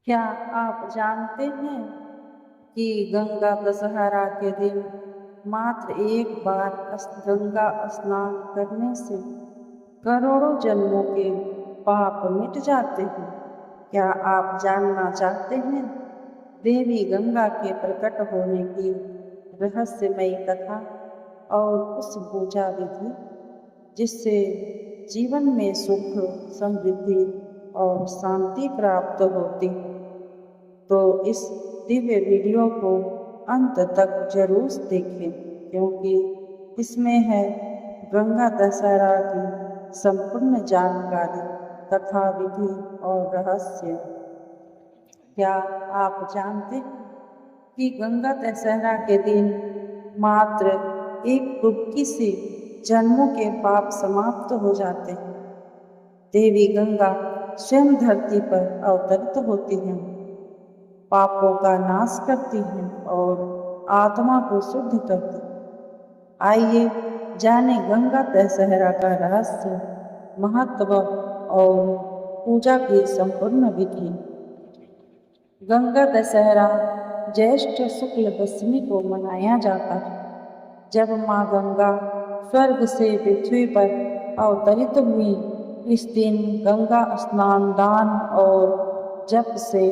क्या आप जानते हैं कि गंगा दशहरा के दिन मात्र एक बार गंगा स्नान करने से करोड़ों जन्मों के पाप मिट जाते हैं? क्या आप जानना चाहते हैं देवी गंगा के प्रकट होने की रहस्यमयी कथा और उस पूजा विधि जिससे जीवन में सुख, समृद्धि और शांति प्राप्त होती है? तो इस दिव्य वीडियो को अंत तक जरूर देखें, क्योंकि इसमें है गंगा दशहरा की संपूर्ण जानकारी, कथा, विधि और रहस्य। क्या आप जानते हैं कि गंगा दशहरा के दिन मात्र एक डुबकी से जन्मों के पाप समाप्त हो जाते हैं? देवी गंगा स्वयं धरती पर अवतरित होती हैं, पापों का नाश करती हैं और आत्मा को शुद्ध करती हैं। आइए जाने गंगा दशहरा का रहस्य, महत्व और पूजा की संपूर्ण विधि। गंगा दशहरा ज्येष्ठ शुक्ल दशमी को मनाया जाता है, जब माँ गंगा स्वर्ग से पृथ्वी पर अवतरित हुई। इस दिन गंगा स्नान, दान और जप से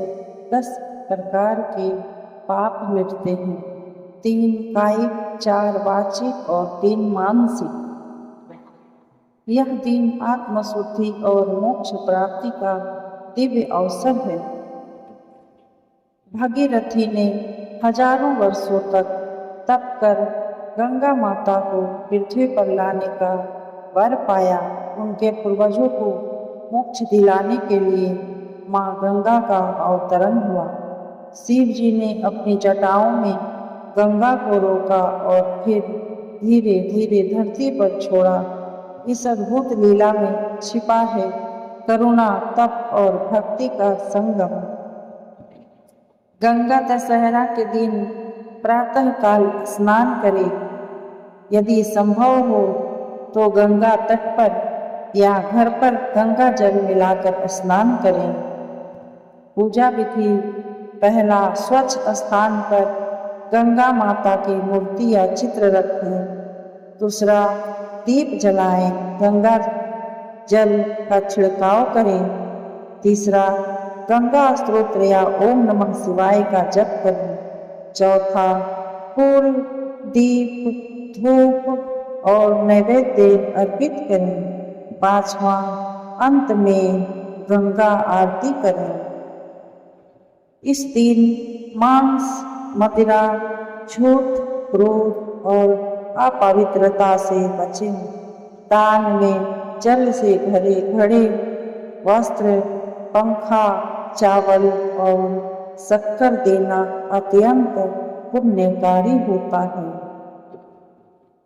10 प्रकार के पाप मिटते हैं, 3 कायिक, 4 वाचिक और 3 मानसिक। यह दिन आत्मशुद्धि और मोक्ष प्राप्ति का दिव्य अवसर है। भागीरथी ने हजारों वर्षों तक तप कर गंगा माता को पृथ्वी पर लाने का वर पाया। उनके पूर्वजों को मोक्ष दिलाने के लिए माँ गंगा का अवतरण हुआ। शिव जी ने अपनी जटाओं में गंगा को रोका और फिर धीरे धीरे धरती पर छोड़ा। इस अद्भुत लीला में छिपा है करुणा, तप और भक्ति का संगम। गंगा दशहरा के दिन प्रातः काल स्नान करें। यदि संभव हो तो गंगा तट पर या घर पर गंगा जल मिलाकर स्नान करें। पूजा विधि: पहला, स्वच्छ स्थान पर गंगा माता की मूर्ति या चित्र रखें। दूसरा, दीप जलाएं, गंगा जल का छिड़काव करें। तीसरा, गंगा स्तोत्र या ओम नमः शिवाय का जप करें। चौथा, फूल, दीप, धूप और नैवेद्य अर्पित करें। पांचवा, अंत में गंगा आरती करें। इस दिन मांस, मदिरा, झूठ, क्रोध और अपवित्रता से बचें। दान में जल से भरे घड़े, वस्त्र, पंखा, चावल और शक्कर देना अत्यंत पुण्यकारी होता है।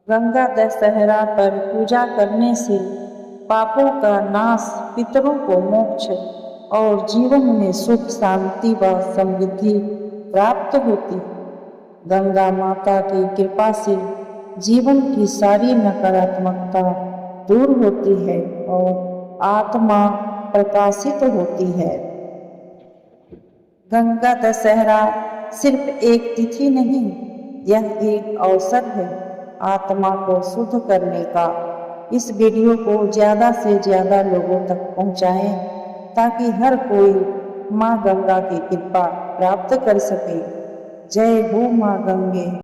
गंगा दशहरा पर पूजा करने से पापों का नाश, पितरों को मोक्ष और जीवन में सुख, शांति व समृद्धि प्राप्त होती है। गंगा माता की कृपा से जीवन की सारी नकारात्मकता दूर होती है और आत्मा प्रकाशित होती है। गंगा दशहरा सिर्फ एक तिथि नहीं, यह एक अवसर है आत्मा को शुद्ध करने का। इस वीडियो को ज़्यादा से ज़्यादा लोगों तक पहुँचाएं, ताकि हर कोई माँ गंगा की कृपा प्राप्त कर सके। जय हो माँ गंगे।